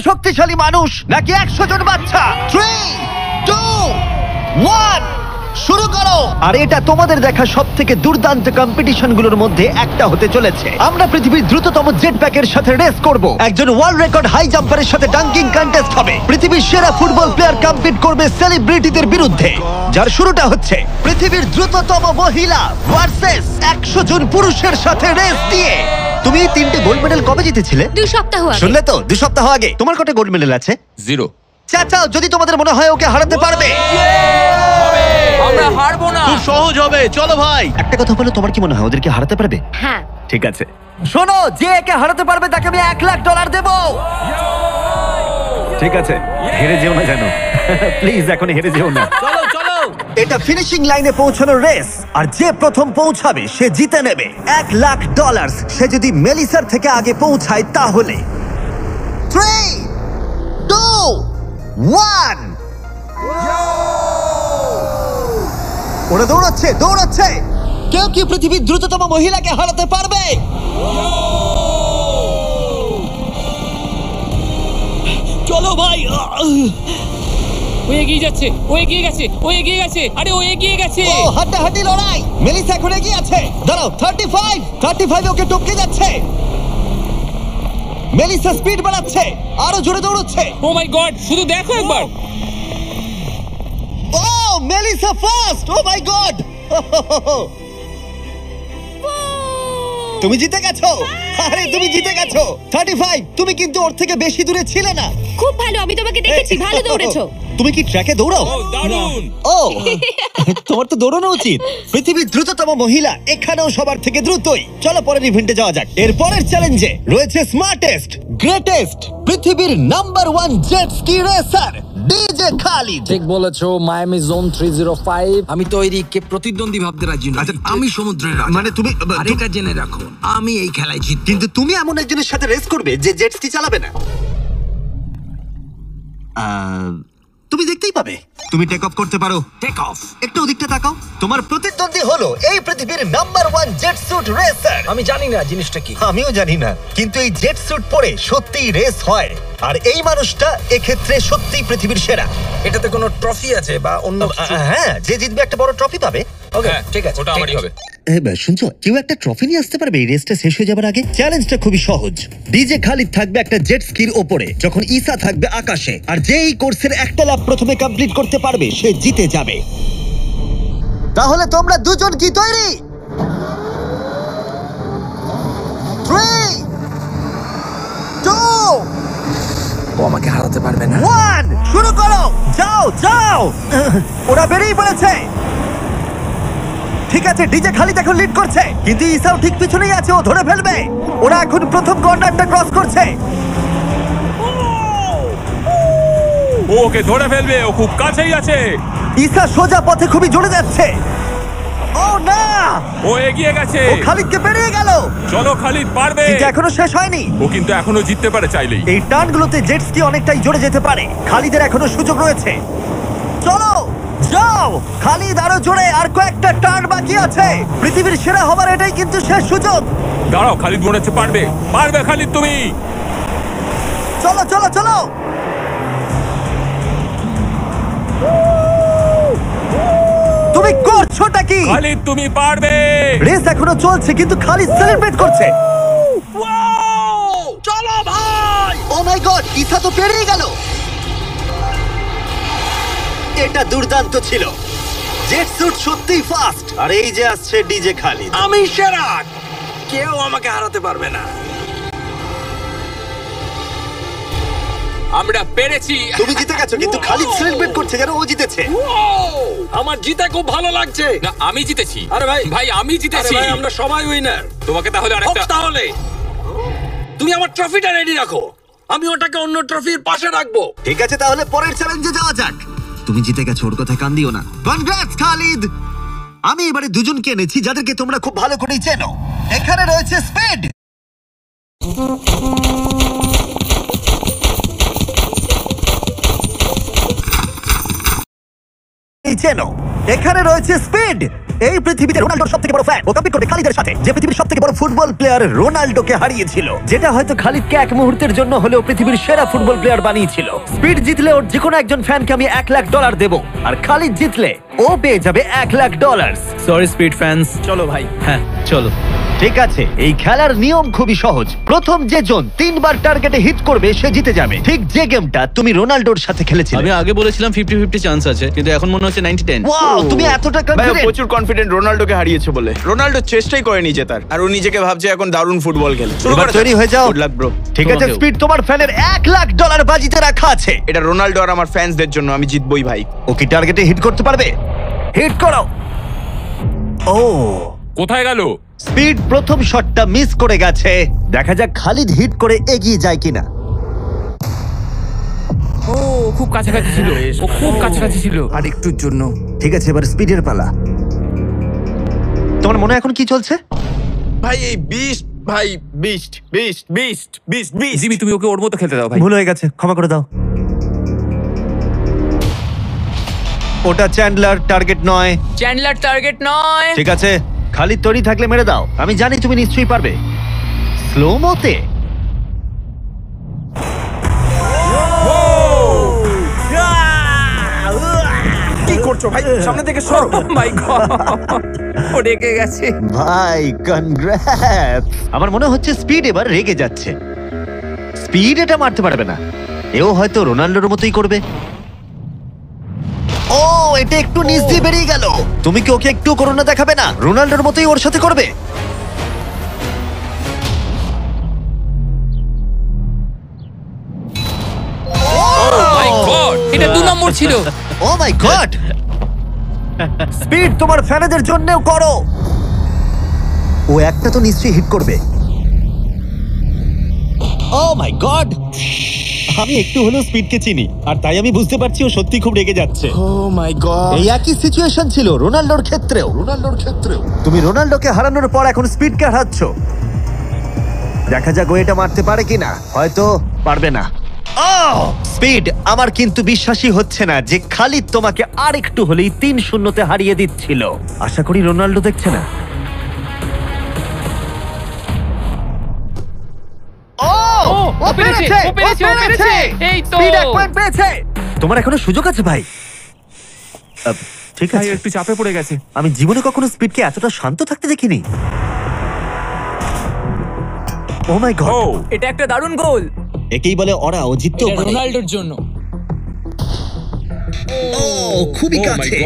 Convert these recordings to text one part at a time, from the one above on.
শক্তিশালী মানুষ নাকি 100 জন বাচ্চা? 3, 2, 1 শুরু করো। আর এটা তোমাদের দেখা সবথেকে দুর্দান্ত কম্পিটিশনগুলোর মধ্যে একটা হতে চলেছে। আমরা পৃথিবীর দ্রুততম জেট প্যাকের সাথে রেস করব, একজন ওয়ার্ল্ড রেকর্ড হাই জাম্পারের সাথে ডাঙ্কিং কন্টেস্ট হবে, পৃথিবীর সেরা ফুটবল প্লেয়ার কম্পিট করবে সেলিব্রিটিদের বিরুদ্ধে, যার শুরুটা হচ্ছে পৃথিবীর দ্রুততম মহিলা ভার্সেস 100 জন পুরুষের সাথে রেস দিয়ে। তুমি 3টে গোল্ড মেডেল কবে জিতেছিলে? 2 সপ্তাহ আগে। শুনলে তো, 2 সপ্তাহ আগে। তোমার কটা গোল্ড মেডেল আছে? 0। চাচাও, যদি তোমাদের মনে হয় ওকে হারাতে পারবে, আমরা হারবো না। খুব সহজ হবে। চলো ভাই, একটা কথা বলো, তোমার কি মনে হয় ওদেরকে হারাতে পারবে? হ্যাঁ। ঠিক আছে, শোনো, যে একে হারাতে পারবে তাকে আমি $1,00,000 দেব। ঠিক আছে, হেরে যেও না জানো, প্লিজ এখন হেরে যেও না। চলো চলো। এটা ফিনিশিং লাইনে পৌঁছানোর রেস, আর যে প্রথম পৌঁছাবে সে জিতে নেবে $1,00,000। সে যদি মেলিসার থেকে আগে পৌঁছায় তাহলে 3, 2, 1 ওরা দৌড়াচ্ছে দৌড়াচ্ছে। কেউ কি পৃথিবীর দ্রুততম মহিলাকে হারাতে পারবে? চলো ভাই। ও এগিয়ে যাচ্ছে, ও এগিয়ে গেছে, ও এগিয়ে গেছে, আরে ও এগিয়ে গেছে। ও হাড্ডাহাড্ডি লড়াই। মেলিসা এখন এগিয়ে আছে। দাঁড়াও, 35 ওকে টপকে যাচ্ছে। মেলিসা স্পিড বাড়াচ্ছে, আরো জোরে দৌড়চ্ছে। ও মাই গড, শুধু দেখো একবার। Oh Melissa first. ও মাই গড, তুমি জিতে গেছো। আরে তুমি জিতে গেছো। 35, তুমি কিন্তু ওর থেকে বেশি দূরে ছিলে না। খুব ভালো, আমি তোমাকে দেখেছি, ভালো দৌড়েছো। তুমি কি ট্র্যাকে দৌড়াও? ও দারুণ। ও, তোমার তো দৌড়ানো উচিত। পৃথিবীর দ্রুততম মহিলা এখানেও সবার থেকে দ্রুতই। চলো পরের ইভেন্টে যাওয়া যাক। এর পরের চ্যালেঞ্জে রয়েছে স্মার্টেস্ট, গ্রেটেস্ট, পৃথিবীর number 1 jet ski racer DJ Khalid. ঠিক বলেছো, মায়ামি জোন 305। আমি তৈরি, কে প্রতিদ্বন্দ্বী ভাবতে রাজি নই। আমি সমুদ্রের রাজা। মানে তুমি আর এটা জেনে রাখো, আমি এই খেলায় জিতব। কিন্তু তুমি এমন একজনের সাথে রেস করবে যে জেট স্কি চালাবে না। তুমি দেখতেই পাবে। তুমি টেক অফ করতে পারো। Take off. একটু ওদিকটা তাকাও। তোমার প্রতিদ্বন্দ্বী হলো এই পৃথিবীর নাম্বার 1 জেট স্যুট রেসার। আমি জানি না জিনিসটা কি। আমিও জানি না, কিন্তু এই জেট স্যুট পরে সত্যিই রেস হয়। আর এই মানুষটা এক্ষেত্রে সত্যিই পৃথিবীর সেরা। এটাতে কোনো ট্রফি আছে বা অন্য কিছু? হ্যাঁ, যে জিতবে একটা বড় ট্রফি পাবে। ওকে, হ্যাঁ, ঠিক আছে, ওটা ঠিক আমারই আছে। হবে। শুনছো, কেউ একটা ট্রফি নিয়ে আসতে পারবে এই রেসটা শেষ হয়ে যাবার আগে? চ্যালেঞ্জটা খুবই সহজ। ডিজে খালিদ থাকবে একটা জেট স্কির ওপরে, যখন ঈসা থাকবে আকাশে। আর যে এই কোর্সের একটা লাপ প্রথমে কমপ্লিট করতে পারবে সে জিতে যাবে। তাহলে তোমরা দুজন কি তৈরি? 3, 2, ও আমাকে হারাতে পারবে না। 1 শুরু করো। যাও যাও, ওরা বেরিয়ে পড়েছে। ঠিক আছে, ডিজে খালিদ এখন লিড করছে, কিন্তু ইসাও ঠিক পিছনেই আছে, ও ধরে ফেলবে। ওরা এখন প্রথম কর্নারটা ক্রস করছে। ও ওকে ধরে ফেলবে, ও খুব কাছেই আছে। ইসা সোজা পথে খুবই জোরে যাচ্ছে। ও না, ও এগিয়ে গেছে। ও খালিদকে পেরিয়ে গেল। চলো খালিদ, পারবে। কিন্তু এখনো শেষ হয়নি। ও কিন্তু এখনো জিততে পারে চাইলেই। এই টার্নগুলোতে জেট স্কি অনেকটাই জোরে যেতে পারে। খালিদের এখনো সুযোগ রয়েছে। চলো যাও খালিদ, আরো জোরে। আর কয়েকটা টার্ন বাকি আছে। পৃথিবীর সেরা হবার এটাই কিন্তু শেষ সুযোগ। দাঁড়াও, খালিদ মনে হচ্ছে পারবে। পারবে খালিদ তুমি। চলো চলো চলো। তুমি করছোটা কি? খালিদ তুমি পারবে। রেস এখনো চলছে, কিন্তু খালিদ সেলিব্রেট করছে। চলো ভাই। ও মাই গড, ইসা তো পেরিয়ে গেল। এটা দুর্দান্ত ছিল। জেট স্যুট সত্যিই ফাস্ট। আর এই যে আসছে ডিজে খালিদ। আমি সেরা, কেউ আমাকে হারাতে পারবে না। আমরা পেরেছি। তুমি জিতে গেছো, কিন্তু খালিদ সেলিব্রেট করছে যেন ও জিতেছে। আমার জিতে খুব ভালো লাগছে। না, আমি জিতেছি। আরে ভাই, ভাই আমি আরে জিতেছি। ভাই, আমরা সবাই উইনার। তোমাকে তাহলে আরেকটা। তাহলে তুমি আমার ট্রফিটা রেডি রাখো, আমি ওটাকে অন্য ট্রফির পাশে রাখবো। ঠিক আছে, তাহলে পরের চ্যালেঞ্জে যাওয়া যাক। তুমি জিতে গেছো, ওর কথা কান দিও না। কনগ্রাটস খালিদ। আমি এবারে দুজনকে এনেছি যাদেরকে তোমরা খুব ভালো করেই চেনো। এখানে রয়েছে স্পিড, চেনো। এখানে রয়েছে স্পিড, এই পৃথিবীতে রোনাল্ডোর সবথেকে বড় ফ্যান। ও কম্পিট করবে খালিদের সাথে, যে পৃথিবীর সবথেকে বড় ফুটবল প্লেয়ার রোনাল্ডোকে হারিয়েছিল, যেটা হয়তো খালিদকে এক মুহূর্তের জন্য হলেও পৃথিবীর সেরা ফুটবল প্লেয়ার বানিয়েছিল। স্পিড জিতলে ওর যে কোনো একজন ফ্যানকে আমি $1,00,000 দেবো, আর খালিদ জিতলে ও পেয়ে যাবে $1,00,000। সরি স্পিড ফ্যান্স, চলো ভাই। হ্যাঁ চলো। ঠিক আছে, এই খেলার নিয়ম খুবই সহজ। প্রথম যে জন 3 বার টার্গেটে হিট করবে সে জিতে যাবে, ঠিক যে গেমটা তুমি রোনাল্ডোর সাথে খেলেছিলে। আমি আগে বলেছিলাম 50-50 চান্স আছে, কিন্তু এখন মনে হচ্ছে 90-10। ওয়াও, তুমি এতটা ভাই ও কনফিডেন্ট। প্রচুর কনফিডেন্ট রোনাল্ডোকে হারিয়েছে বলে। রোনাল্ডো চেষ্টাই করেনি জেতার, আর ও নিজেকে ভাবছে এখন দারুণ ফুটবল খেলে। এবার তৈরি হয়ে যাও। Good luck bro. ঠিক আছে তোমাকেও। স্পিড, তোমার ফ্যানের $1,00,000 বাজিতে রাখা আছে। এটা রোনাল্ডো আর আমার ফ্যান্সদের জন্য, আমি জিতবই ভাই। ও কি টার্গেটে হিট করতে পারবে? হিট করো। ও, কোথায় গেল? স্পিড প্রথম শটটা মিস করে গেছে। দেখা যাক খালিদ হিট করে এগিয়ে যায় কিনা। ও খুব কাছাকাছি ছিল, ও খুব কাছাকাছি ছিল। আর একটুর জন্য। ঠিক আছে, এবার স্পিডের পালা। তোমার মনে এখন কি চলছে? ভাই এই বিস্ট, ভাই beast beast beast beast beast. Jimmy তুমি ওকে ওর মতো খেলতে দাও ভাই। ভুল হয়ে গেছে, ক্ষমা করে দাও। ওটা চ্যান্ডলার, টার্গেট নয়। চ্যান্ডলার টার্গেট নয়। ঠিক আছে, খালিদ তৈরি থাকলে মেরে দাও। আমি জানি তুমি নিশ্চয়ই পারবে। স্লো মোতে। কি করছো ভাই? সামনে থেকে সরো। মাই গড, ও রেগে গেছে। ভাই কনগ্রাটস। আমার মনে হচ্ছে স্পিড এবার রেগে যাচ্ছে। স্পিড এটা মারতে পারবে না, এও হয়তো রোনাল্ডোর মতোই করবে। ও, এটা একটু নিচ দিয়ে বেরিয়ে গেল। তুমি কি ওকে একটু করোনা দেখাবে না? রোনাল্ডোর মতোই ওর সাথে করবে। মাই গড, এটা 2 নম্বর ছিল। ও মাই গড। স্পিড তোমার ফ্যানেদের জন্যও করো। ও একটা তো নিশ্চয়ই হিট করবে। ও মাই গড, আমি একটু হলেও স্পিডকে চিনি, আর তাই আমি বুঝতে পারছি ও সত্যি খুব রেগে যাচ্ছে। ও মাই গড। এই একই সিচুয়েশন ছিল রোনাল্ডোর ক্ষেত্রেও। তুমি রোনাল্ডোকে হারানোর পর এখন স্পিডকে হারাচ্ছ। দেখা যাক ও এটা মারতে পারে কিনা। হয়তো পারবে না। স্পিড, আমার কিন্তু বিশ্বাসই হচ্ছে না যে খালিদ তোমাকে আর একটু হলেই 3-0-তে হারিয়ে দিচ্ছিল। আশা করি রোনাল্ডো দেখছে না। ও পেরেছে, ও পেরেছে, ও পেরেছে। এই তো। স্পিড 1 পয়েন্ট পেয়েছে। তোমার এখনো সুযোগ আছে ভাই। ঠিক ভাই আছে, একটু চাপে পড়ে গেছে। আমি জীবনে কখনো স্পিডকে এতটা শান্ত থাকতে দেখিনি। ও মাই গড, এটা একটা দারুণ গোল। একেই বলে ওরা ও জিততেও এটা পারে। রোনাল্ডোর জন্য। ও খুবই কাছে।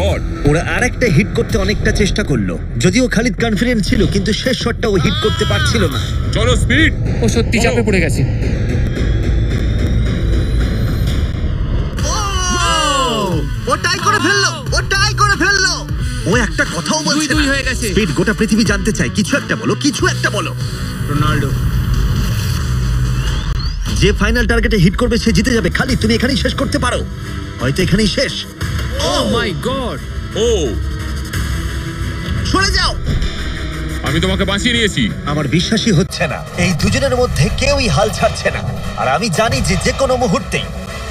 ওরা আরেকটা হিট করতে অনেকটা চেষ্টা করলো, যদিও খালিদ কনফিডেন্ট ছিল, কিন্তু শেষ শটটা ও হিট করতে পারছিল না। চলো স্পিড। ও সত্যি চাপে পড়ে গেছে। ও টাই করে ফেললো, ও টাই করে ফেললো। ও একটা কথাও বলছে না। 2-2 হয়ে গেছে। স্পিড, গোটা পৃথিবী জানতে চায়, কিছু একটা বলো, কিছু একটা বলো। রোনাল্ডো। যে ফাইনাল টার্গেটে হিট করবে সে জিতে যাবে। খালিদ, তুমি এখানেই শেষ করতে পারো, হয়তো এখানেই শেষ। ও মাই গড। ও, সরে যাও। আমি তোমাকে বাঁচিয়ে নিয়েছি। আমার বিশ্বাসই হচ্ছে না, এই দুজনের মধ্যে কেউই হাল ছাড়ছে না। আর আমি জানি যে যে কোনো মুহূর্তেই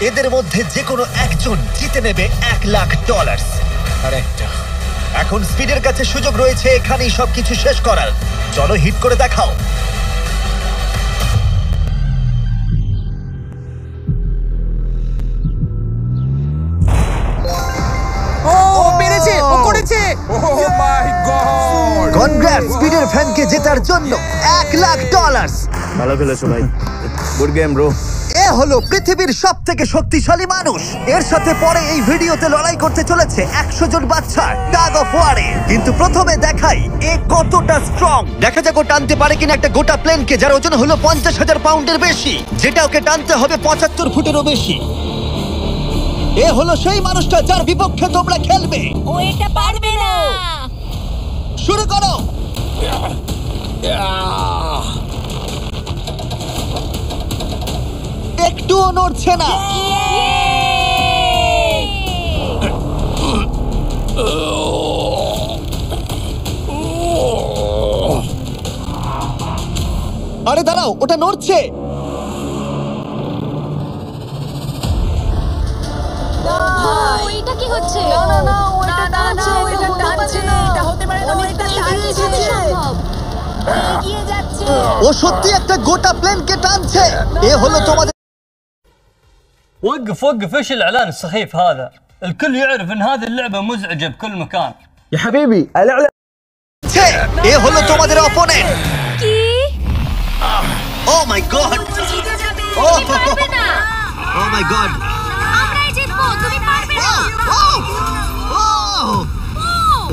এদের মধ্যে যে কোনো একজন জিতে নেবে $1,00,000। আর একটা। এখন স্পিডের কাছে সুযোগ রয়েছে এখানেই সবকিছু শেষ করার। চলো হিট করে দেখাও। ও পেরেছে, ও করেছে। ও মাই গড। কনগ্রাটস স্পিডের ফ্যানকে জেতার জন্য $1,00,000। ভালো খেলেছো ভাই। Good game bro. এ হলো পৃথিবীর সব থেকে শক্তিশালী মানুষ। এর সাথে পরে এই ভিডিওতে লড়াই করতে চলেছে 100 জন বাচ্চা টাগ অফ ওয়ারে। কিন্তু প্রথমে দেখাই এ কতটা স্ট্রং। দেখা যাক ও টানতে পারে কিনা একটা গোটা প্লেনকে, যার ওজন হলো 50,000 পাউন্ডের বেশি, যেটা ওকে টানতে হবে 75 ফুটেরও বেশি। এ হলো সেই মানুষটা যার বিপক্ষে তোমরা খেলবে। ও এটা পারবে না। শুরু করো। একটুও নড়ছে না। আরে দাঁড়াও, ওটা নড়ছে। ও, এটা কি হচ্ছে? না, ও এটা টানছে, এটা হতে পারে না। অনেকটা এগিয়ে এসেছে। এগিয়ে যাচ্ছে। ও সত্যি একটা গোটা প্লেনকে টানছে। এ হলো তোমাদের وقف وقف ايش الاعلان السخيف هذا؟ الكل يعرف ان هذه اللعبه مزعجه بكل مكان. এ হলো তোমাদের অপোনেন্ট। কি ও মাই গড, জিতে যাবে ও তুমি পারবে না ও মাই গড, আমরাই জিতবো তুমি পারবে না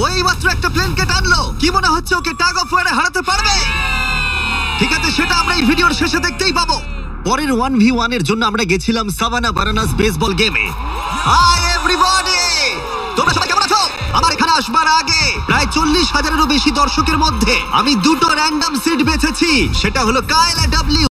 ওই মাত্র একটা প্লেনকে টানলো। কি মনে হচ্ছে ওকে টাগ অফ ওয়ারে হারাতে পারবে? ঠিক আছে, সেটা আমরা এই ভিডিওর শেষে দেখতেই পাবো। পরের 1v1 এর জন্য আমরা গেছিলাম সাভানা বারানাস বেসবল গেমে। হাই এভরিবডি, তোমরা সবাই কেমন আছো? আমার এখানে আসবার আগে প্রায় 40,000-এরও বেশি দর্শকের মধ্যে আমি দুটো র্যান্ডম সিট বেছেছি। সেটা হলো কায়লা ডব্লিউ